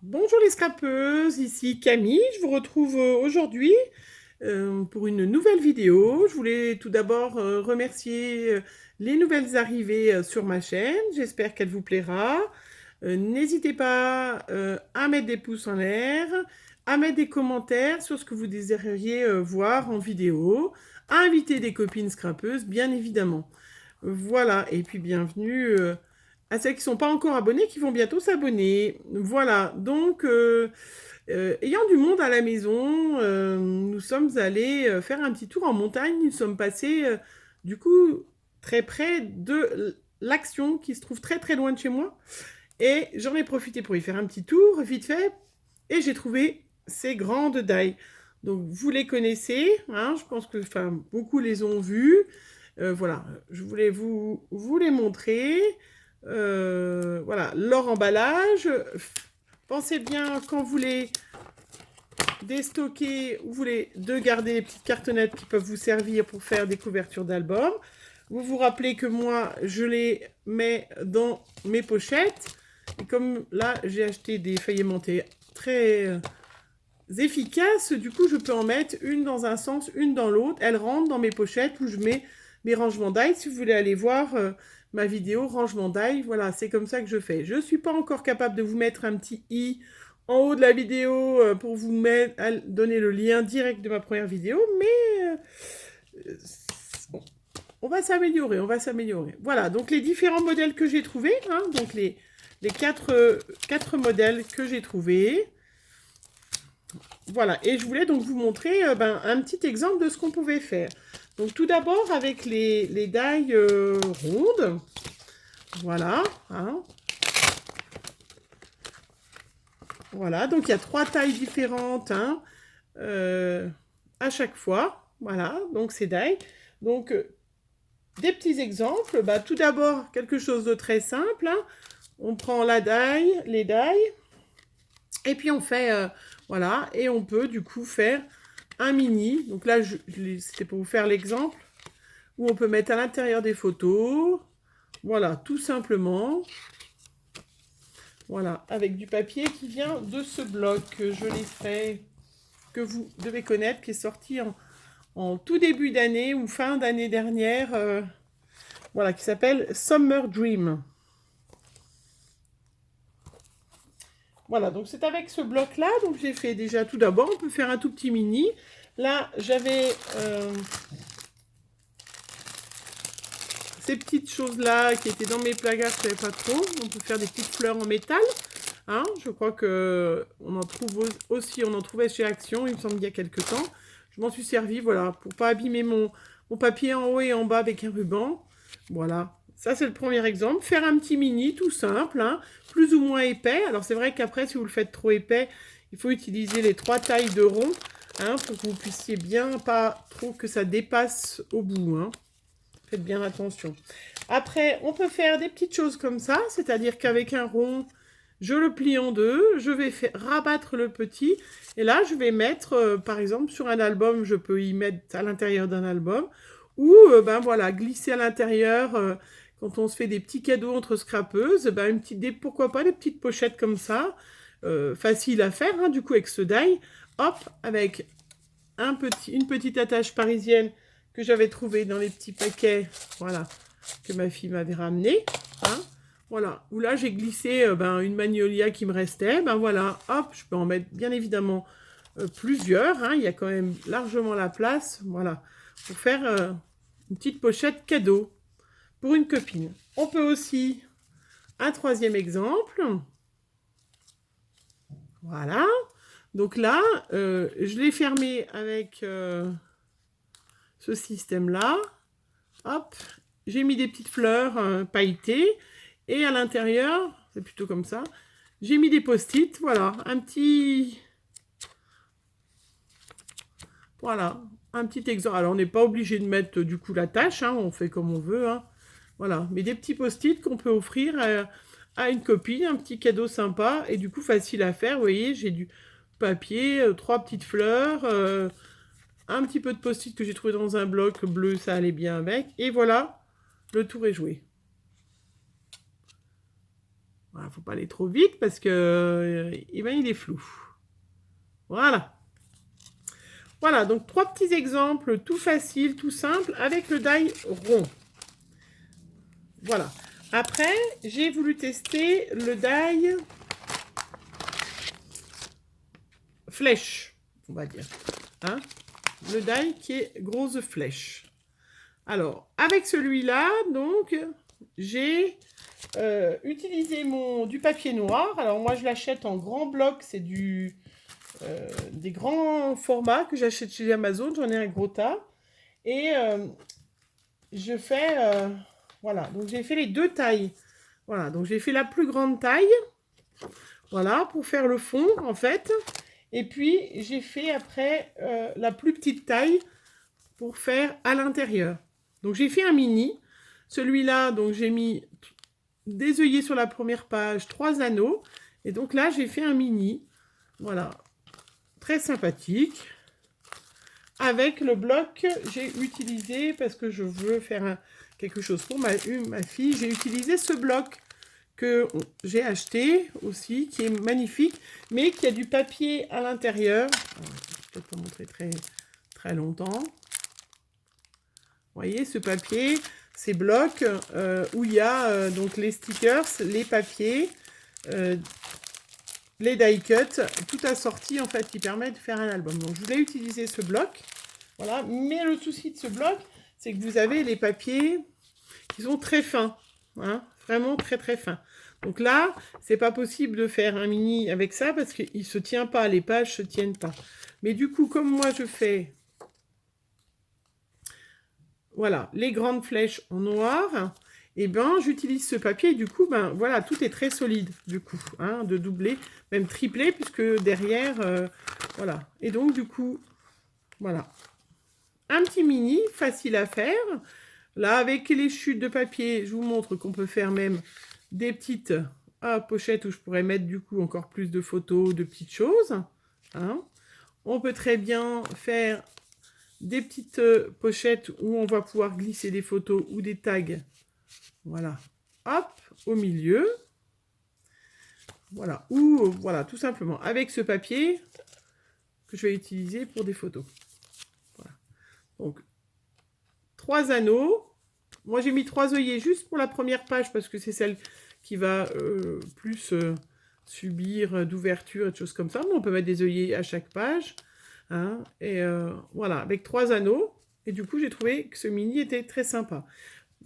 Bonjour les scrapeuses, ici Camille, je vous retrouve aujourd'hui pour une nouvelle vidéo. Je voulais tout d'abord remercier les nouvelles arrivées sur ma chaîne, j'espère qu'elle vous plaira. N'hésitez pas à mettre des pouces en l'air, à mettre des commentaires sur ce que vous désireriez voir en vidéo, à inviter des copines scrapeuses, bien évidemment. Voilà, et puis bienvenue à celles qui ne sont pas encore abonnées, qui vont bientôt s'abonner. Voilà, donc, ayant du monde à la maison, nous sommes allés faire un petit tour en montagne. Nous sommes passés, du coup, très près de l'Action, qui se trouve très très loin de chez moi. Et j'en ai profité pour y faire un petit tour, vite fait, et j'ai trouvé ces grandes dailles. Donc, vous les connaissez, hein, je pense que beaucoup les ont vues. Voilà, je voulais vous les montrer. Voilà, leur emballage. Pensez bien quand vous les déstockez ou vous voulez de garder les petites cartonnettes qui peuvent vous servir pour faire des couvertures d'albums. Vous vous rappelez que moi, je les mets dans mes pochettes. Et comme là, j'ai acheté des feuilles aimantées très efficaces, du coup, je peux en mettre une dans un sens, une dans l'autre. Elles rentrent dans mes pochettes où je mets mes rangements d'ail. Si vous voulez aller voir ma vidéo rangement d'ail, voilà, c'est comme ça que je fais. Je ne suis pas encore capable de vous mettre un petit i en haut de la vidéo pour vous donner le lien direct de ma première vidéo, mais bon, on va s'améliorer, on va s'améliorer. Voilà, donc les différents modèles que j'ai trouvés, hein, donc les quatre modèles que j'ai trouvés. Voilà, et je voulais donc vous montrer un petit exemple de ce qu'on pouvait faire. Donc tout d'abord avec les dailles rondes, voilà, hein. Voilà, donc il y a 3 tailles différentes hein, à chaque fois, voilà, donc ces dailles. Donc des petits exemples, tout d'abord quelque chose de très simple, hein. On prend la daille, les dailles, et puis on fait, voilà, et on peut du coup faire un mini. Donc là, c'était pour vous faire l'exemple, où on peut mettre à l'intérieur des photos, voilà, tout simplement. Voilà, avec du papier qui vient de ce bloc, je l'ai que vous devez connaître, qui est sorti en tout début d'année ou fin d'année dernière, voilà, qui s'appelle Summer Dream. Voilà, donc c'est avec ce bloc-là, donc j'ai fait déjà tout d'abord, on peut faire un tout petit mini. Là, j'avais ces petites choses-là qui étaient dans mes placards, je ne savais pas trop. On peut faire des petites fleurs en métal. Hein, je crois qu'on en trouve aussi, on en trouvait chez Action, il me semble, il y a quelques temps. Je m'en suis servi, voilà, pour pas abîmer mon papier en haut et en bas avec un ruban. Voilà, ça c'est le premier exemple. Faire un petit mini, tout simple, hein, plus ou moins épais. Alors c'est vrai qu'après, si vous le faites trop épais, il faut utiliser les 3 tailles de rond, hein, pour que vous puissiez bien, pas trop que ça dépasse au bout, hein. Faites bien attention. Après, on peut faire des petites choses comme ça, c'est-à-dire qu'avec un rond, je le plie en deux, je vais rabattre le petit, et là, je vais mettre, par exemple, sur un album, je peux y mettre à l'intérieur d'un album, ou, voilà, glisser à l'intérieur, quand on se fait des petits cadeaux entre scrapeuses, pourquoi pas des petites pochettes comme ça, facile à faire, hein, du coup, avec ce die, hop, avec une petite attache parisienne que j'avais trouvée dans les petits paquets, voilà, que ma fille m'avait ramené, hein. Voilà, où là j'ai glissé une magnolia qui me restait, voilà, hop, je peux en mettre bien évidemment plusieurs, hein, il y a quand même largement la place, voilà, pour faire une petite pochette cadeau pour une copine. On peut aussi, un troisième exemple, voilà, donc là, je l'ai fermé avec ce système-là, hop, j'ai mis des petites fleurs pailletées, et à l'intérieur, c'est plutôt comme ça, j'ai mis des post-it, voilà, voilà, un petit exemple. Alors, on n'est pas obligé de mettre du coup la tâche, hein, on fait comme on veut, hein, voilà, mais des petits post-it qu'on peut offrir à une copine, un petit cadeau sympa, et du coup facile à faire, vous voyez, j'ai du papier, 3 petites fleurs, un petit peu de post-it que j'ai trouvé dans un bloc bleu, ça allait bien avec, et voilà, le tour est joué. Voilà, faut pas aller trop vite parce que eh ben, il est flou. Voilà. Voilà, donc 3 petits exemples, tout facile, tout simple, avec le die rond. Voilà. Après, j'ai voulu tester le die flèche, on va dire. Hein, le die qui est grosse flèche. Alors, avec celui-là, donc, j'ai utilisé du papier noir. Alors, moi, je l'achète en grand bloc. C'est des grands formats que j'achète chez Amazon. J'en ai un gros tas. Et je fais... voilà, donc j'ai fait les 2 tailles. Voilà, donc j'ai fait la plus grande taille. Voilà, pour faire le fond, en fait. Et puis, j'ai fait après la plus petite taille pour faire à l'intérieur. Donc, j'ai fait un mini. Celui-là, donc j'ai mis des œillets sur la première page, 3 anneaux. Et donc là, j'ai fait un mini. Voilà, très sympathique. Avec le bloc, j'ai utilisé, parce que je veux faire quelque chose pour ma fille, j'ai utilisé ce bloc que j'ai acheté aussi, qui est magnifique, mais qui a du papier à l'intérieur. Je ne vais peut-être pas montrer très longtemps. Vous voyez ce papier, ces blocs où il y a donc les stickers, les papiers, les die cuts, tout assorti en fait qui permet de faire un album. Donc je voulais utiliser ce bloc, voilà. Mais le souci de ce bloc, c'est que vous avez les papiers qui sont très fins, hein, vraiment très fins. Donc là, c'est pas possible de faire un mini avec ça parce qu'il se tient pas, les pages se tiennent pas. Mais du coup, comme moi je fais, voilà, les grandes flèches en noir, et ben j'utilise ce papier et du coup, ben voilà, tout est très solide du coup, hein, de doubler, même tripler puisque derrière, voilà. Et donc du coup, voilà, un petit mini, facile à faire. Là, avec les chutes de papier, je vous montre qu'on peut faire même des petites pochettes où je pourrais mettre du coup encore plus de photos, de petites choses. Hein. On peut très bien faire des petites pochettes où on va pouvoir glisser des photos ou des tags. Voilà, hop, au milieu. Voilà, ou voilà, tout simplement avec ce papier que je vais utiliser pour des photos. Voilà. Donc, 3 anneaux. Moi, j'ai mis 3 œillets juste pour la première page parce que c'est celle qui va plus subir d'ouverture et de choses comme ça. Mais on peut mettre des œillets à chaque page. Hein, et voilà, avec 3 anneaux. Et du coup, j'ai trouvé que ce mini était très sympa.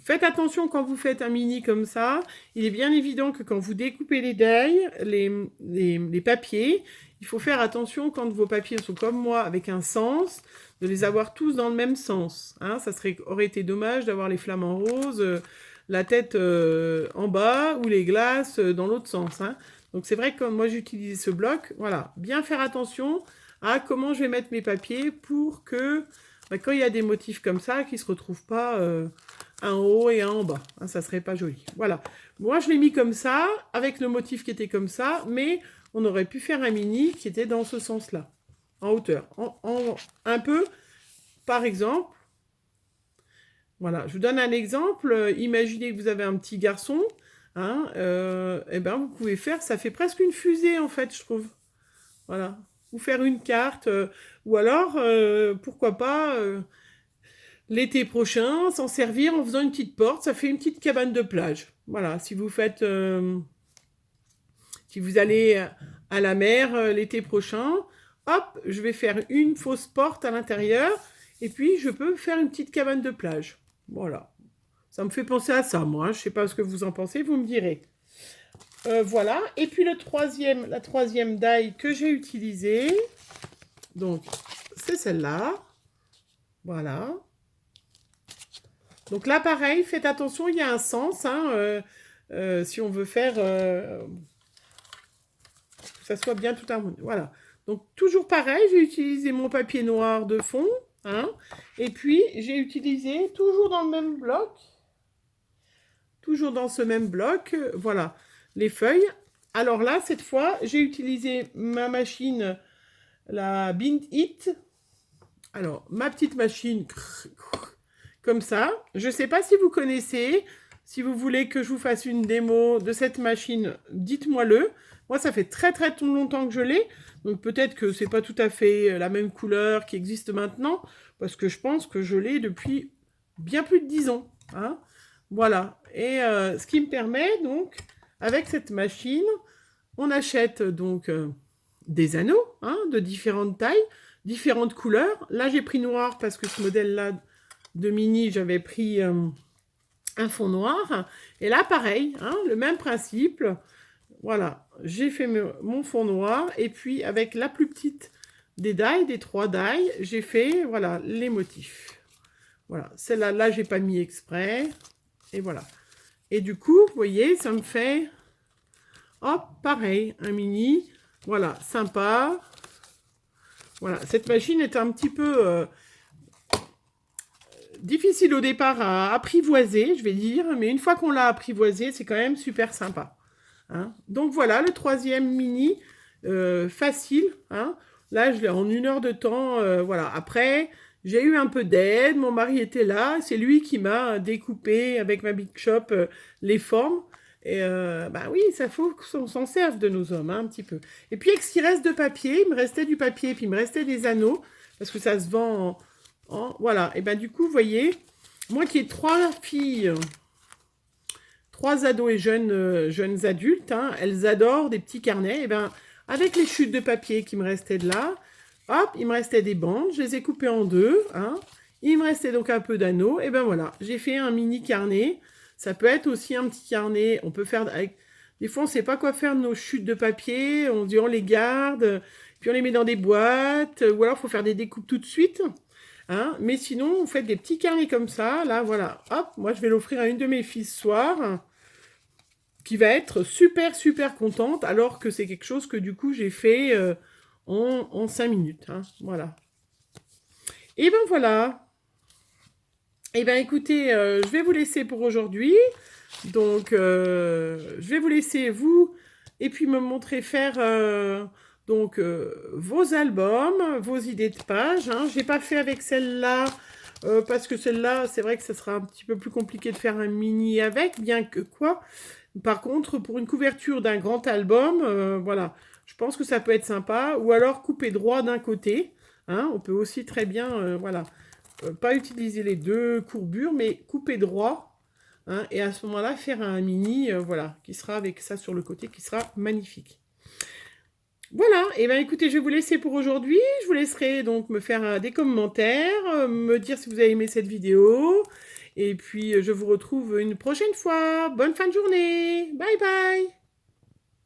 Faites attention quand vous faites un mini comme ça. Il est bien évident que quand vous découpez les die, les papiers, il faut faire attention quand vos papiers sont comme moi, avec un sens, de les avoir tous dans le même sens. Hein, ça aurait été dommage d'avoir les flamants roses, la tête en bas, ou les glaces dans l'autre sens. Hein. Donc c'est vrai que moi j'utilise ce bloc, voilà, bien faire attention à comment je vais mettre mes papiers pour que, quand il y a des motifs comme ça, qu'ils ne se retrouvent pas un en haut et un en bas. Hein, ça serait pas joli. Voilà. Moi, je l'ai mis comme ça, avec le motif qui était comme ça, mais on aurait pu faire un mini qui était dans ce sens-là, en hauteur. Un peu, par exemple, voilà, je vous donne un exemple. Imaginez que vous avez un petit garçon, hein, et ben vous pouvez faire, ça fait presque une fusée en fait, je trouve. Voilà. Ou faire une carte, ou alors, pourquoi pas, l'été prochain, s'en servir en faisant une petite porte, ça fait une petite cabane de plage. Voilà, si vous faites, si vous allez à la mer l'été prochain, hop, je vais faire une fausse porte à l'intérieur, et puis je peux faire une petite cabane de plage. Voilà, ça me fait penser à ça, moi. Je ne sais pas ce que vous en pensez, vous me direz. Voilà, et puis la troisième die que j'ai utilisée, donc c'est celle-là. Voilà. Donc là, pareil, faites attention, il y a un sens, hein, si on veut faire que ça soit bien tout harmonieux. Voilà. Donc toujours pareil, j'ai utilisé mon papier noir de fond, hein, et puis j'ai utilisé toujours dans le même bloc, toujours dans ce même bloc, voilà, les feuilles. Alors là, cette fois, j'ai utilisé ma machine, la Bind It. Alors, ma petite machine, comme ça. Je ne sais pas si vous connaissez, Si vous voulez que je vous fasse une démo de cette machine, dites-moi-le. Moi, ça fait très longtemps que je l'ai. Donc peut-être que c'est pas tout à fait la même couleur qui existe maintenant. Parce que je pense que je l'ai depuis bien plus de 10 ans. Hein. Voilà. Et ce qui me permet donc, avec cette machine, on achète donc des anneaux hein, de différentes tailles, différentes couleurs. Là, j'ai pris noir parce que ce modèle-là de mini, j'avais pris un fond noir. Et là, pareil, hein, le même principe. Voilà, j'ai fait mon fond noir. Et puis, avec la plus petite des die, des 3 die, j'ai fait voilà, les motifs. Voilà, celle-là, là, j'ai pas mis exprès. Et voilà. Et du coup, vous voyez, ça me fait... Hop, pareil, un mini. Voilà, sympa. Voilà, cette machine est un petit peu difficile au départ à apprivoiser, je vais dire. Mais une fois qu'on l'a apprivoisé, c'est quand même super sympa. Hein. Donc voilà, le 3e mini, facile. Hein. Là, je l'ai en 1 heure de temps. Voilà. Après, j'ai eu un peu d'aide. Mon mari était là. C'est lui qui m'a découpé avec ma Big Shop les formes. Et bah oui, ça faut qu'on s'en serve de nos hommes, hein, un petit peu. Et puis, avec ce qui reste de papier, il me restait du papier, puis il me restait des anneaux, parce que ça se vend voilà. Et ben du coup, vous voyez, moi qui ai 3 filles, 3 ados et jeunes adultes, hein, elles adorent des petits carnets. Et ben avec les chutes de papier qui me restaient de là, hop, il me restait des bandes, je les ai coupées en 2, hein. Il me restait donc un peu d'anneaux. Et ben voilà, j'ai fait un mini carnet. Ça peut être aussi un petit carnet. On peut faire avec... Des fois, on ne sait pas quoi faire de nos chutes de papier. On se dit, on les garde, puis on les met dans des boîtes. Ou alors, il faut faire des découpes tout de suite. Hein. Mais sinon, vous faites des petits carnets comme ça. Là, voilà. Hop, moi, je vais l'offrir à une de mes filles ce soir, qui va être super contente, alors que c'est quelque chose que, du coup, j'ai fait en 5 minutes. Hein. Voilà. Et ben voilà. Eh bien, écoutez, je vais vous laisser pour aujourd'hui. Donc, je vais vous laisser, vous, et puis me montrer faire vos albums, vos idées de pages. Hein. Je n'ai pas fait avec celle-là, parce que celle-là, c'est vrai que ça sera un petit peu plus compliqué de faire un mini avec, bien que quoi. Par contre, pour une couverture d'un grand album, voilà, je pense que ça peut être sympa. Ou alors couper droit d'un côté. Hein. On peut aussi très bien, voilà... pas utiliser les 2 courbures, mais couper droit. Hein, et à ce moment-là, faire un mini, voilà, qui sera avec ça sur le côté, qui sera magnifique. Voilà, et bien écoutez, je vais vous laisser pour aujourd'hui. Je vous laisserai donc me faire des commentaires, me dire si vous avez aimé cette vidéo. Et puis, je vous retrouve une prochaine fois. Bonne fin de journée. Bye bye.